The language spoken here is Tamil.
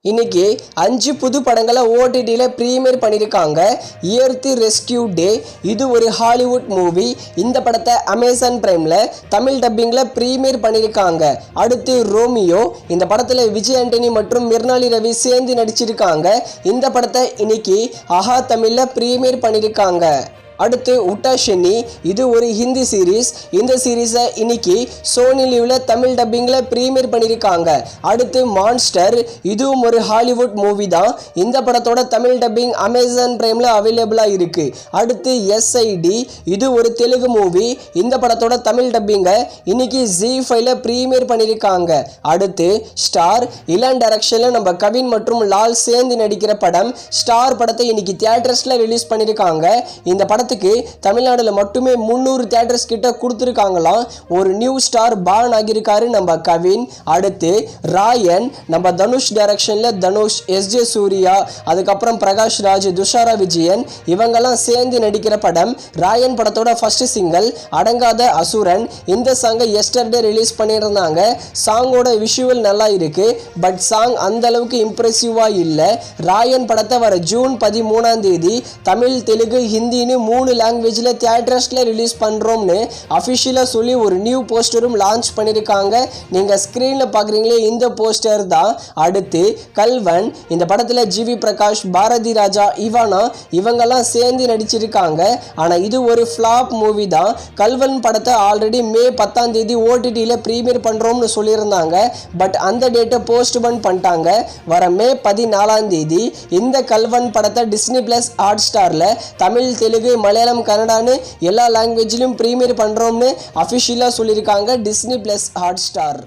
இன்னைக்கு 5 புது படங்களை ஓடிடியில் ப்ரீமியர் பண்ணியிருக்காங்க. எர்த் ரெஸ்கியூ டே இது ஒரு ஹாலிவுட் மூவி. இந்த படத்தை அமேசான் பிரைமில் தமிழ் டப்பிங்கில் ப்ரீமியர் பண்ணியிருக்காங்க. அடுத்து ரோமியோ, இந்த படத்தில் விஜய் ஆண்டனி மற்றும் மிர்னாலி ரவி சேர்ந்து நடிச்சிருக்காங்க. இந்த படத்தை இன்னைக்கு ஆஹா தமிழில் ப்ரீமியர் பண்ணியிருக்காங்க. அடுத்து உட்டா ஷென்னி, இது ஒரு ஹிந்தி சீரீஸ். இந்த சீரீஸை இன்னைக்கு சோனி லிவ்வில் தமிழ் டப்பிங்கில் ப்ரீமியர் பண்ணியிருக்காங்க. அடுத்து மான்ஸ்டர், இதுவும் ஒரு ஹாலிவுட் மூவி தான். இந்த படத்தோட தமிழ் டப்பிங் அமேசான் பிரைமில் அவைலபிளாக இருக்குது. அடுத்து எஸ்ஐடி, இது ஒரு தெலுங்கு மூவி. இந்த படத்தோட தமிழ் டப்பிங்கை இன்னைக்கு ZEE5ல ப்ரீமியர் பண்ணியிருக்காங்க. அடுத்து ஸ்டார், இளன் டைரக்ஷனில் நம்ம கவின் மற்றும் லால் சேர்ந்து நடிக்கிற படம் ஸ்டார் படத்தை இன்னைக்கு தியேட்டர்ஸில் ரிலீஸ் பண்ணியிருக்காங்க. இந்த படத்தை தமிழ்நாடுல மட்டுமே 300 தியேட்டர்ஸ் கிட்ட கொடுத்துருக்காங்களாம். ஒரு நியூ ஸ்டார் பார்ன் ஆகியிருக்காரு நம்ம கவின். அடுத்து ராயன், நம்ம தனுஷ் டைரக்ஷன்ல தனுஷ், SJ சூர்யா, அதுக்கப்புறம் பிரகாஷ் ராஜ், துஷாரா விஜயன் இவங்கெல்லாம் சேர்ந்து நடிக்கிற படம். ராயன் படத்தோட ஃபர்ஸ்ட் சிங்கிள் அடங்காத அசுரன். இந்த சாங்கை எஸ்டர்டே ரிலீஸ் பண்ணியிருந்தாங்க. சாங்கோட விஷுவல் நல்லா இருக்கு, பட் சாங் அந்த அளவுக்கு இம்ப்ரெசிவா இல்லை. ராயன் படத்தை வர ஜூன் 13 தமிழ், தெலுங்கு, ஹிந்தின்னு 3 லாங்குவேஜில் தியேட்டர்ஸில் ரிலீஸ் பண்ணுறோம்னு அஃபிஷியலாக சொல்லி ஒரு நியூ போஸ்டரும் லான்ச் பண்ணியிருக்காங்க. நீங்கள் ஸ்க்ரீனில் பார்க்குறீங்களே இந்த போஸ்டர் தான். அடுத்து கல்வன், இந்த படத்தில் ஜிவி பிரகாஷ், பாரதி ராஜா, இவானா இவங்கெல்லாம் சேர்ந்து நடிச்சிருக்காங்க. ஆனால் இது ஒரு ஃப்ளாப் மூவி தான். கல்வன் படத்தை ஆல்ரெடி மே 10 ஓடிடியில் ப்ரீமியர் பண்ணுறோம்னு சொல்லியிருந்தாங்க. பட் அந்த டேட்டை போஸ்ட்போன் பண்ணிட்டாங்க. வர மே 14 இந்த கல்வன் படத்தை டிஸ்னி பிளஸ் ஹாட் ஸ்டாரில் தமிழ், தெலுங்கு, மலையாளம், கன்னடான்னு எல்லா லாங்குவேஜ்லையும் ப்ரீமியர் பண்ணுறோம்னு அஃபிஷியலாக சொல்லியிருக்காங்க டிஸ்னி பிளஸ் ஹாட் ஸ்டார்.